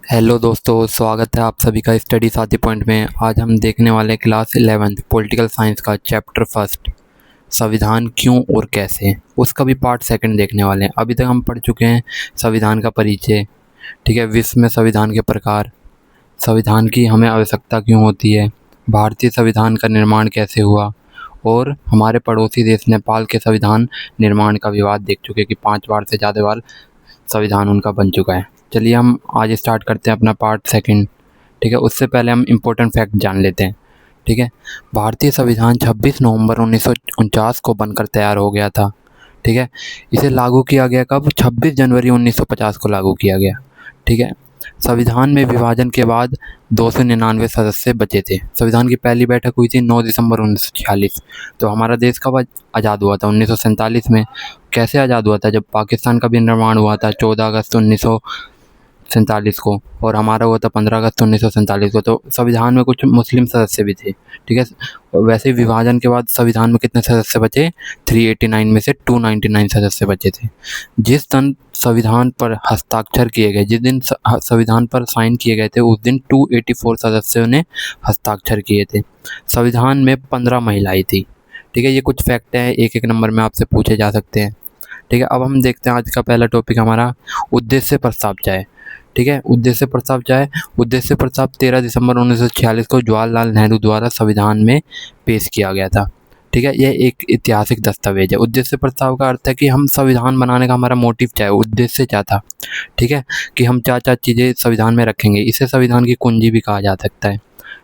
Hello दोस्तों, स्वागत है आप सभी का स्टडी साथी पॉइंट में। आज हम देखने वाले हैं क्लास 11th पॉलिटिकल साइंस का चैप्टर फर्स्ट, संविधान क्यों और कैसे। उसका भी पार्ट सेकंड देखने वाले हैं। अभी तक हम पढ़ चुके हैं संविधान का परिचय, ठीक है, विश्व में संविधान के प्रकार, संविधान की हमें आवश्यकता क्यों होती है, भारतीय संविधान का निर्माण कैसे हुआ, और हमारे पड़ोसी देश नेपाल के संविधान निर्माण का विवाद देख चुके हैं कि 5 बार से ज़्यादा बार संविधान उनका बन चुका है। चलिए हम आज स्टार्ट करते हैं अपना पार्ट सेकंड, ठीक है। उससे पहले हम इम्पोर्टेंट फैक्ट जान लेते हैं, ठीक है। भारतीय संविधान 26 नवंबर 1949 को बनकर तैयार हो गया था, ठीक है। इसे लागू किया गया कब? 26 जनवरी 1950 को लागू किया गया, ठीक है। संविधान में विभाजन के बाद 299 सदस्य बचे थे। संविधान की पहली बैठक हुई थी 9 दिसंबर 1946। तो हमारा देश कब आज़ाद हुआ था? 1947 में। कैसे आज़ाद हुआ था? जब पाकिस्तान का भी निर्माण हुआ था 14 अगस्त 1947 को, और हमारा हुआ था 15 अगस्त 1947 को। तो संविधान में कुछ मुस्लिम सदस्य भी थे, ठीक है। वैसे ही विभाजन के बाद संविधान में कितने सदस्य बचे? 389 में से 299 सदस्य बचे थे। जिस दिन संविधान पर हस्ताक्षर किए गए, जिस दिन संविधान पर साइन किए गए थे, उस दिन 284 सदस्यों ने हस्ताक्षर किए थे। संविधान में 15 महिलाएं थी, ठीक है। ये कुछ फैक्ट हैं, एक एक नंबर में आपसे पूछे जा सकते हैं, ठीक है। अब हम देखते हैं आज का पहला टॉपिक हमारा उद्देश्य प्रस्ताव क्या है, ठीक है। उद्देश्य प्रस्ताव क्या है? उद्देश्य प्रस्ताव 13 दिसंबर 1946 को जवाहरलाल नेहरू द्वारा संविधान में पेश किया गया था, ठीक है। यह एक ऐतिहासिक दस्तावेज है। उद्देश्य प्रस्ताव का अर्थ है कि हम संविधान बनाने का हमारा मोटिव क्या है, उद्देश्य क्या था, ठीक है, कि हम क्या क्या चीज़ें संविधान में रखेंगे। इसे संविधान की कुंजी भी कहा जा सकता है,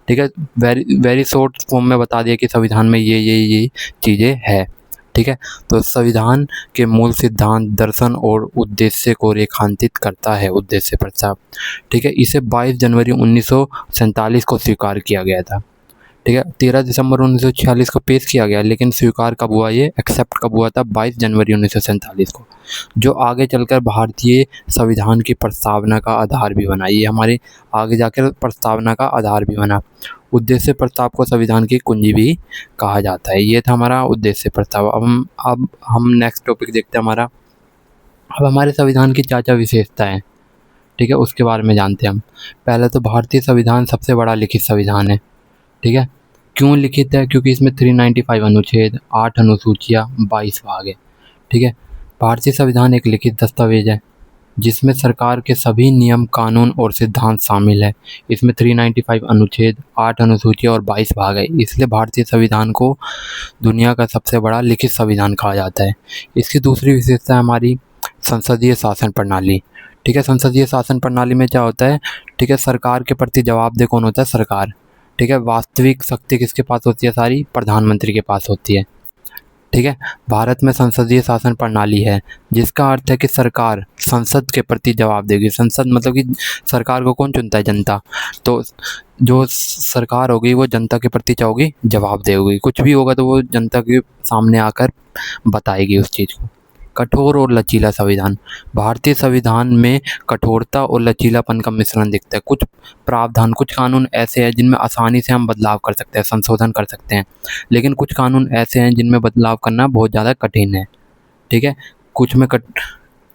ठीक है। वेरी वेरी शॉर्ट फॉर्म में बता दिया कि संविधान में ये चीज़ें है, ठीक है। तो संविधान के मूल सिद्धांत, दर्शन और उद्देश्य को रेखांकित करता है उद्देश्य प्रस्ताव, ठीक है। इसे 22 जनवरी 1947 को स्वीकार किया गया था, ठीक है। 13 दिसंबर 1946 को पेश किया गया, लेकिन स्वीकार कब हुआ, ये एक्सेप्ट कब हुआ था? 22 जनवरी 1947 को, जो आगे चलकर भारतीय संविधान की प्रस्तावना का आधार भी बना। ये हमारे आगे जाकर प्रस्तावना का आधार भी बना। उद्देश्य प्रस्ताव को संविधान की कुंजी भी कहा जाता है। ये था हमारा उद्देश्य प्रस्ताव। अब हम नेक्स्ट टॉपिक देखते हैं हमारा। अब हमारे संविधान की क्या क्या विशेषता है, ठीक है, उसके बारे में जानते हैं हम। पहले तो भारतीय संविधान सबसे बड़ा लिखित संविधान है, ठीक है। क्यों लिखित है? क्योंकि इसमें 395 अनुच्छेद, 8 अनुसूचियाँ, 22 भाग है, ठीक है। भारतीय संविधान एक लिखित दस्तावेज है जिसमें सरकार के सभी नियम, कानून और सिद्धांत शामिल है। इसमें 395 अनुच्छेद, 8 अनुसूचियाँ और 22 भाग है, इसलिए भारतीय संविधान को दुनिया का सबसे बड़ा लिखित संविधान कहा जाता है। इसकी दूसरी विशेषता है हमारी संसदीय शासन प्रणाली, ठीक है। संसदीय शासन प्रणाली में क्या होता है, ठीक है, सरकार के प्रति जवाबदेह कौन होता है? सरकार, ठीक है। वास्तविक शक्ति किसके पास होती है? सारी प्रधानमंत्री के पास होती है, ठीक है। भारत में संसदीय शासन प्रणाली है, जिसका अर्थ है कि सरकार संसद के प्रति जवाब देगी। संसद मतलब कि सरकार को कौन चुनता है? जनता। तो जो सरकार होगी वो जनता के प्रति क्या होगी? जवाबदेह होगी। कुछ भी होगा तो वो जनता के सामने आकर बताएगी उस चीज़ को। कठोर और लचीला संविधान, भारतीय संविधान में कठोरता और लचीलापन का मिश्रण दिखता है। कुछ प्रावधान, कुछ कानून ऐसे हैं जिनमें आसानी से हम बदलाव कर सकते हैं, संशोधन कर सकते हैं, लेकिन कुछ कानून ऐसे हैं जिनमें बदलाव करना बहुत ज़्यादा कठिन है, ठीक है।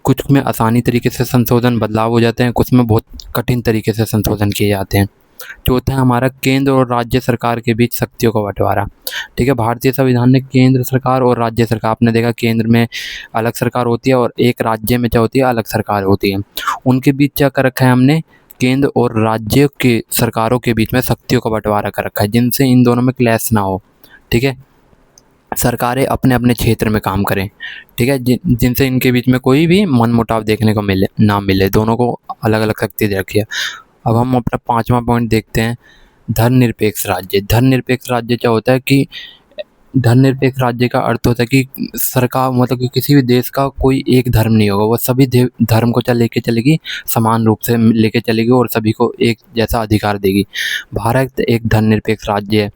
कुछ में आसानी तरीके से संशोधन, बदलाव हो जाते हैं, कुछ में बहुत कठिन तरीके से संशोधन किए जाते हैं। चौथा है हमारा केंद्र और राज्य सरकार के बीच शक्तियों का बंटवारा, ठीक है। भारतीय संविधान ने केंद्र सरकार और राज्य सरकार, आपने देखा केंद्र में अलग सरकार होती है और एक राज्य में क्या होती है? अलग सरकार होती है। उनके बीच क्या कर रखा है हमने? केंद्र और राज्य के सरकारों के बीच में शक्तियों का बंटवारा कर रखा है, जिनसे इन दोनों में क्लैश ना हो, ठीक है। सरकारें अपने अपने क्षेत्र में काम करें, ठीक है, जिनसे इनके बीच में कोई भी मनमुटाव देखने को ना मिले। दोनों को अलग अलग शक्ति दे रखी है। अब हम अपना 5वां पॉइंट देखते हैं, धर्मनिरपेक्ष राज्य। धर्मनिरपेक्ष राज्य क्या होता है कि धर्मनिरपेक्ष राज्य का अर्थ होता है कि सरकार, मतलब कि किसी भी देश का कोई एक धर्म नहीं होगा, वो सभी धर्म को लेके चलेगी, समान रूप से लेके चलेगी और सभी को एक जैसा अधिकार देगी। भारत एक धर्मनिरपेक्ष राज्य है,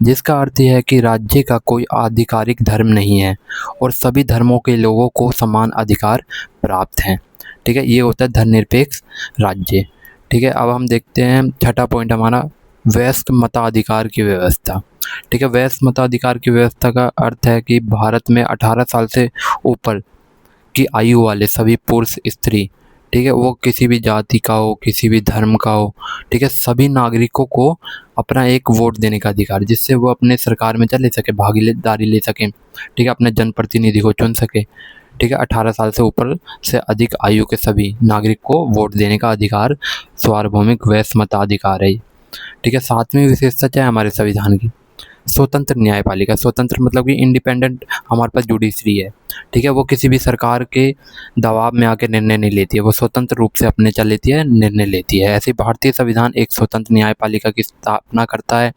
जिसका अर्थ यह है कि राज्य का कोई आधिकारिक धर्म नहीं है और सभी धर्मों के लोगों को समान अधिकार प्राप्त हैं, ठीक है। ये होता है धर्मनिरपेक्ष राज्य, ठीक है। अब हम देखते हैं छठा पॉइंट हमारा, वयस्क मताधिकार की व्यवस्था, ठीक है। वयस्क मताधिकार की व्यवस्था का अर्थ है कि भारत में 18 साल से ऊपर की आयु वाले सभी पुरुष, स्त्री, ठीक है, वो किसी भी जाति का हो, किसी भी धर्म का हो, ठीक है, सभी नागरिकों को अपना एक वोट देने का अधिकार, जिससे वो अपने सरकार में ले सके, भागीदारी ले सकें, ठीक है, अपने जनप्रतिनिधि को चुन सके। ठीक है, 18 साल से ऊपर से अधिक आयु के सभी नागरिक को वोट देने का अधिकार सार्वभौमिक वैध मताधिकार है। ठीक है, 7वीं विशेषता क्या है हमारे संविधान की? स्वतंत्र न्यायपालिका। स्वतंत्र मतलब कि इंडिपेंडेंट हमारे पास जुडिशरी है। ठीक है, वो किसी भी सरकार के दबाव में आके निर्णय नहीं लेती है, वो स्वतंत्र रूप से अपने लेती है, निर्णय लेती है। ऐसे भारतीय संविधान एक स्वतंत्र न्यायपालिका की स्थापना करता है,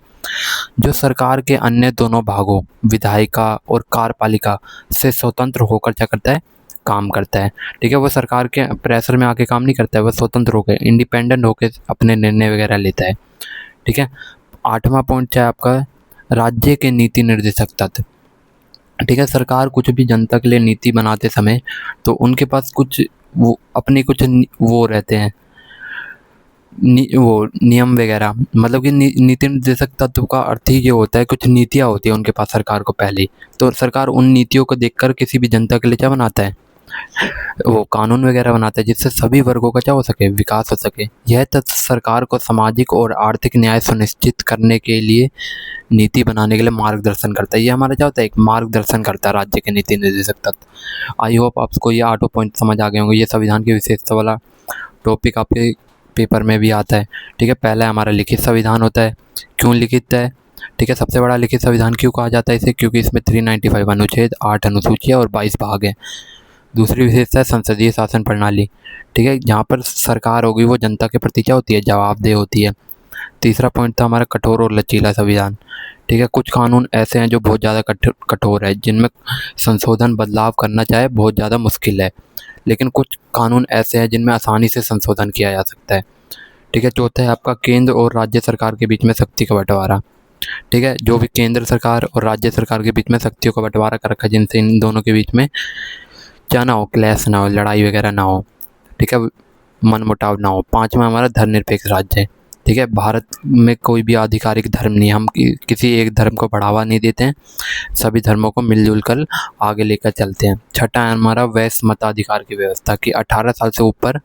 जो सरकार के अन्य दोनों भागों विधायिका और कार्यपालिका से स्वतंत्र होकर क्या करता है, काम करता है। ठीक है, वो सरकार के प्रेशर में आके काम नहीं करता है, वो स्वतंत्र होकर इंडिपेंडेंट होकर अपने निर्णय वगैरह लेता है। ठीक है, 8वां पॉइंट है आपका राज्य के नीति निर्देशक तत्व। ठीक है, सरकार कुछ भी जनता के लिए नीति बनाते समय तो उनके पास कुछ वो अपने कुछ वो रहते हैं वो नियम वगैरह, मतलब कि नीति निर्देशक तत्व का अर्थ ही ये होता है, कुछ नीतियाँ होती हैं उनके पास सरकार को पहले ही, तो सरकार उन नीतियों को देखकर किसी भी जनता के लिए क्या बनाता है, वो कानून वगैरह बनाता है, जिससे सभी वर्गों का क्या हो सके, विकास हो सके। यह तत्व सरकार को सामाजिक और आर्थिक न्याय सुनिश्चित करने के लिए नीति बनाने के लिए मार्गदर्शन करता है। ये हमारा क्या होता है, एक मार्गदर्शन करता है राज्य के नीति निर्देशक तत्व। आई होप आपको ये 8 पॉइंट समझ आ गए होंगे। ये संविधान की विशेषता वाला टॉपिक आपके पेपर में भी आता है। ठीक है, पहला हमारा लिखित संविधान होता है। क्यों लिखित है? ठीक है, सबसे बड़ा लिखित संविधान क्यों कहा जाता है इसे? क्योंकि इसमें 395 अनुच्छेद, 8 अनुसूचियाँ और 22 भाग हैं। दूसरी विशेषता है संसदीय शासन प्रणाली। ठीक है, जहाँ पर सरकार होगी वो जनता के प्रति क्या होती है, जवाबदेह होती है। तीसरा पॉइंट था हमारा कठोर और लचीला संविधान। ठीक है, कुछ कानून ऐसे हैं जो बहुत ज़्यादा कठोर है, जिनमें संशोधन बदलाव करना चाहे बहुत ज़्यादा मुश्किल है, लेकिन कुछ कानून ऐसे हैं जिनमें आसानी से संशोधन किया जा सकता है। ठीक है, चौथा है आपका केंद्र और राज्य सरकार के बीच में शक्ति का बंटवारा। ठीक है, जो भी केंद्र सरकार और राज्य सरकार के बीच में शक्तियों का बंटवारा कर रखा है, जिनसे इन दोनों के बीच में क्या ना हो, क्लैश ना हो, लड़ाई वगैरह ना हो। ठीक है, मनमुटाव ना हो। 5वां हमारा धर्मनिरपेक्ष राज्य है। ठीक है, भारत में कोई भी आधिकारिक धर्म नहीं, हम किसी एक धर्म को बढ़ावा नहीं देते हैं, सभी धर्मों को मिलजुल कर आगे लेकर चलते हैं। छठा है हमारा वैश्य मताधिकार की व्यवस्था की 18 साल से ऊपर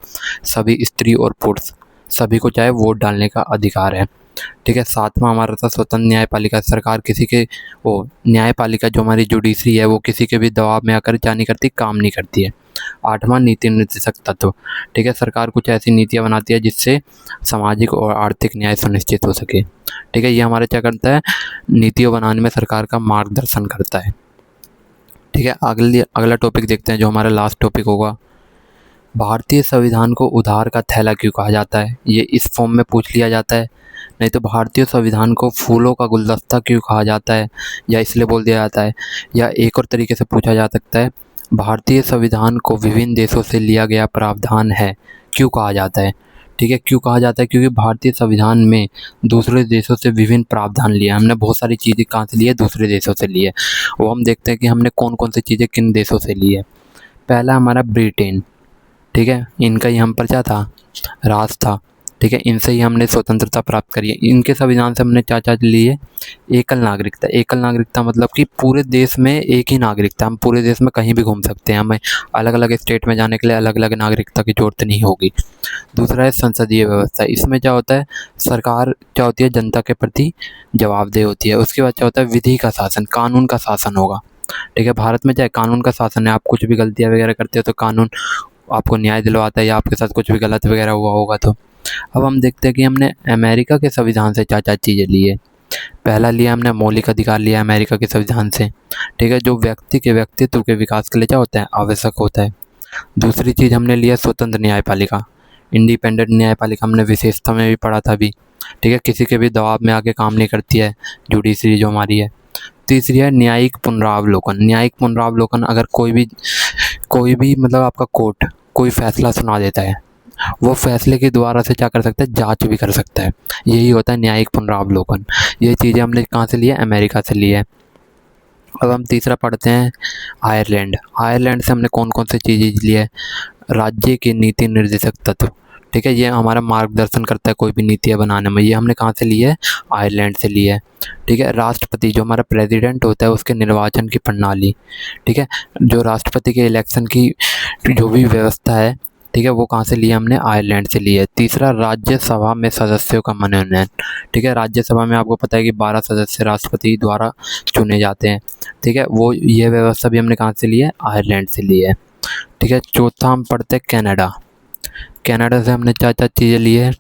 सभी स्त्री और पुरुष सभी को चाहे वोट डालने का अधिकार है। ठीक है, 7वां हमारा था स्वतंत्र न्यायपालिका। सरकार किसी के वो न्यायपालिका जो हमारी जुडिशरी है वो किसी के भी दबाव में आकर क्या नहीं करती, काम नहीं करती है। 8वां नीति निर्देशक तत्व। ठीक है, सरकार कुछ ऐसी नीतियाँ बनाती है जिससे सामाजिक और आर्थिक न्याय सुनिश्चित हो सके। ठीक है, ये हमारे क्या करता है, नीतियों बनाने में सरकार का मार्गदर्शन करता है। ठीक है, अगला टॉपिक देखते हैं जो हमारा लास्ट टॉपिक होगा। भारतीय संविधान को उधार का थैला क्यों कहा जाता है? ये इस फॉर्म में पूछ लिया जाता है। नहीं तो भारतीय संविधान को फूलों का गुलदस्ता क्यों कहा जाता है, या इसलिए बोल दिया जाता है, या एक और तरीके से पूछा जा सकता है, भारतीय संविधान को विभिन्न देशों से लिया गया प्रावधान है क्यों कहा जाता है? ठीक है, क्यों कहा जाता है? क्योंकि भारतीय संविधान में दूसरे देशों से विभिन्न प्रावधान लिए, हमने बहुत सारी चीज़ें कहाँ से ली है, दूसरे देशों से ली है। वो हम देखते हैं कि हमने कौन कौन सी चीज़ें किन देशों से ली है। पहला हमारा ब्रिटेन। ठीक है, इनका ही हम पर क्या था, राज था। ठीक है, इनसे ही हमने स्वतंत्रता प्राप्त करी है। इनके संविधान से हमने क्या क्या ली है, एकल नागरिकता। एकल नागरिकता मतलब कि पूरे देश में एक ही नागरिकता, हम पूरे देश में कहीं भी घूम सकते हैं, हमें अलग अलग स्टेट में जाने के लिए अलग अलग नागरिकता की जरूरत नहीं होगी। दूसरा है संसदीय व्यवस्था। इसमें क्या होता है, सरकार क्या होती है, जनता के प्रति जवाबदेह होती है। उसके बाद क्या होता है, विधि का शासन, कानून का शासन होगा। ठीक है, भारत में चाहे कानून का शासन है, आप कुछ भी गलतियाँ वगैरह करते हो तो कानून आपको न्याय दिलवाता है, या आपके साथ कुछ भी गलत वगैरह हुआ होगा तो। अब हम देखते हैं कि हमने अमेरिका के संविधान से क्या क्या चीज़ें ली है। पहला लिया हमने मौलिक अधिकार लिया अमेरिका के संविधान से। ठीक है, जो व्यक्ति के व्यक्तित्व के विकास के लिए क्या होता है, आवश्यक होता है। दूसरी चीज़ हमने लिया स्वतंत्र न्यायपालिका, इंडिपेंडेंट न्यायपालिका, हमने विशेषता में भी पढ़ा था अभी। ठीक है, किसी के भी दबाव में आके काम नहीं करती है जुडिशरी जो हमारी है। तीसरी है न्यायिक पुनरावलोकन। न्यायिक पुनरावलोकन, अगर कोई भी मतलब आपका कोर्ट कोई फैसला सुना देता है, वो फैसले के द्वारा से क्या कर सकता है, जांच भी कर सकता है। यही होता है न्यायिक पुनरावलोकन। ये चीज़ें हमने कहाँ से ली है, अमेरिका से ली है। अब हम तीसरा पढ़ते हैं आयरलैंड। आयरलैंड से हमने कौन कौन सी चीज़ें ली है, राज्य के नीति निर्देशक तत्व। ठीक है, ये हमारा मार्गदर्शन करता है कोई भी नीतियाँ बनाने में। ये हमने कहाँ से ली है, आयरलैंड से ली है। ठीक है, राष्ट्रपति जो हमारा प्रेसिडेंट होता है उसके निर्वाचन की प्रणाली। ठीक है, जो राष्ट्रपति के इलेक्शन की जो भी व्यवस्था है ठीक है, वो कहाँ से लिया हमने, आयरलैंड से लिया है। तीसरा, राज्यसभा में सदस्यों का मनोनयन। ठीक है, राज्यसभा में आपको पता है कि 12 सदस्य राष्ट्रपति द्वारा चुने जाते हैं। ठीक है, वो ये व्यवस्था भी हमने कहाँ से ली है, आयरलैंड से ली है। ठीक है, चौथा हम पढ़ते हैं कनाडा। कनाडा से हमने क्या क्या चीज़ें ली है,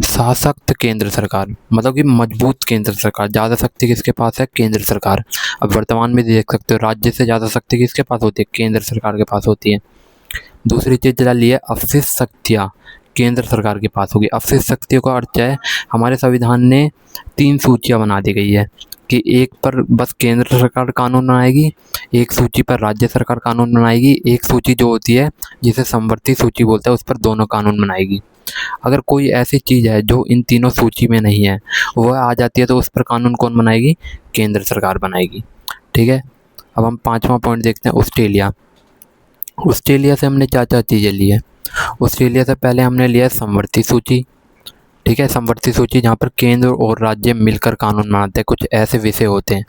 सशक्त केंद्र सरकार, मतलब कि मजबूत केंद्र सरकार। ज़्यादा शक्ति किसके पास है, केंद्र सरकार। अब वर्तमान में देख सकते हो राज्य से ज़्यादा शक्ति किसके पास होती है, केंद्र सरकार के पास होती है। दूसरी चीज़ जरा ली है, अवशिष्ट शक्तियाँ केंद्र सरकार के पास होगी। अवशिष्ट शक्तियों का अर्थ है, हमारे संविधान ने 3 सूचियाँ बना दी गई है कि एक पर बस केंद्र सरकार कानून बनाएगी, एक सूची पर राज्य सरकार कानून बनाएगी, एक सूची जो होती है जिसे समवर्ती सूची बोलते हैं उस पर दोनों कानून बनाएगी। अगर कोई ऐसी चीज़ है जो इन तीनों सूची में नहीं है, वह आ जाती है तो उस पर कानून कौन बनाएगी, केंद्र सरकार बनाएगी। ठीक है, अब हम 5वां पॉइंट देखते हैं, ऑस्ट्रेलिया। ऑस्ट्रेलिया से हमने क्या क्या चीज़ें ली है। ऑस्ट्रेलिया से पहले हमने लिया है समवर्ती सूची। ठीक है, समवर्ती सूची जहाँ पर केंद्र और राज्य मिलकर कानून बनाते हैं, कुछ ऐसे विषय होते हैं।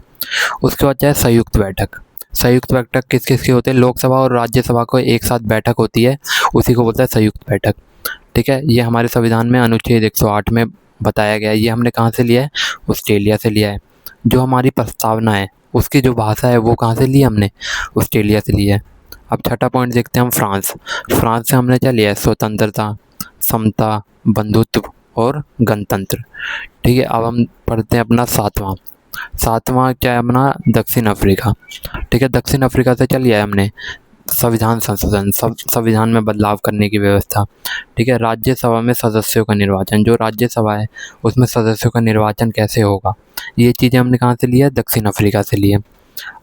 उसके बाद चाहे संयुक्त बैठक। संयुक्त बैठक किस किस की होते हैं, लोकसभा और राज्यसभा को एक साथ बैठक होती है, उसी को बोलता है संयुक्त बैठक। ठीक है, ये हमारे संविधान में अनुच्छेद 108 में बताया गया है। ये हमने कहाँ से लिया है, ऑस्ट्रेलिया से लिया है। जो हमारी प्रस्तावना है उसकी जो भाषा है वो कहाँ से ली हमने, ऑस्ट्रेलिया से ली है। अब छठा पॉइंट देखते हैं हम, फ्रांस। फ्रांस से हमने क्या लिया है, स्वतंत्रता, समता, बंधुत्व और गणतंत्र। ठीक है, अब हम पढ़ते हैं अपना सातवां क्या है अपना, दक्षिण अफ्रीका। ठीक है, दक्षिण अफ्रीका से क्या लिया है हमने, संविधान संशोधन, संविधान में बदलाव करने की व्यवस्था। ठीक है, राज्यसभा में सदस्यों का निर्वाचन, जो राज्यसभा है उसमें सदस्यों का निर्वाचन कैसे होगा, ये चीज़ें हमने कहाँ से लिया है, दक्षिण अफ्रीका से लिया।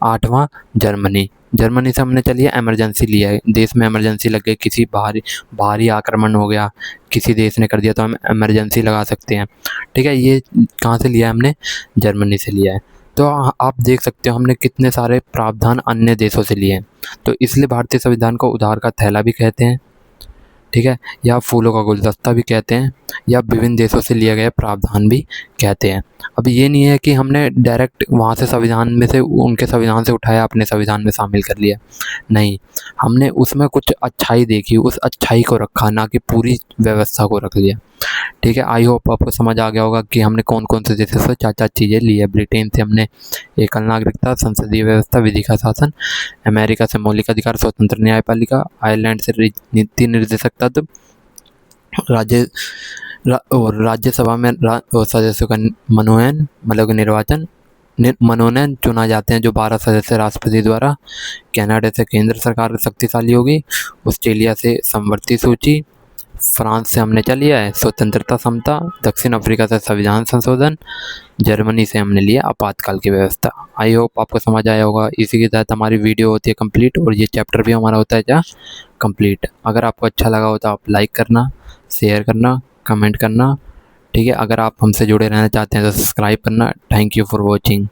8वां, जर्मनी। जर्मनी से हमने चलिए इमरजेंसी लिया है, देश में इमरजेंसी लग गई, किसी बाहरी आक्रमण हो गया, किसी देश ने कर दिया तो हम इमरजेंसी लगा सकते हैं। ठीक है, ये कहाँ से लिया है हमने, जर्मनी से लिया है। तो आप देख सकते हो हमने कितने सारे प्रावधान अन्य देशों से लिए हैं। तो इसलिए भारतीय संविधान को उधार का थैला भी कहते हैं। ठीक है, या फूलों का गुलदस्ता भी कहते हैं, या विभिन्न देशों से लिया गया प्रावधान भी कहते हैं। अब ये नहीं है कि हमने डायरेक्ट वहाँ से संविधान में से, उनके संविधान से उठाया अपने संविधान में शामिल कर लिया, नहीं, हमने उसमें कुछ अच्छाई देखी, उस अच्छाई को रखा, ना कि पूरी व्यवस्था को रख लिया। ठीक है, आई होप आपको समझ आ गया होगा कि हमने कौन कौन से देशों से क्या क्या चीज़ें ली है। ब्रिटेन से हमने एकल नागरिकता, संसदीय व्यवस्था, विधि का शासन। अमेरिका से मौलिक अधिकार, स्वतंत्र न्यायपालिका। आयरलैंड से नीति निर्देशक तत्व। और राज्यसभा में सदस्यों का मनोनयन, मतलब निर्वाचन, मनोनयन चुना जाते हैं जो 12 सदस्य राष्ट्रपति द्वारा। कनाडा से केंद्र सरकार शक्तिशाली होगी। ऑस्ट्रेलिया से समवर्ती सूची। फ्रांस से हमने क्या लिया है, स्वतंत्रता, समता। दक्षिण अफ्रीका से संविधान संशोधन। जर्मनी से हमने लिया आपातकाल की व्यवस्था। आई होप आपको समझ आया होगा। इसी के तहत हमारी वीडियो होती है कंप्लीट, और ये चैप्टर भी हमारा होता है क्या, कंप्लीट। अगर आपको अच्छा लगा हो तो आप लाइक करना, शेयर करना, कमेंट करना। ठीक है, अगर आप हमसे जुड़े रहना चाहते हैं तो सब्सक्राइब करना। Thank you for watching.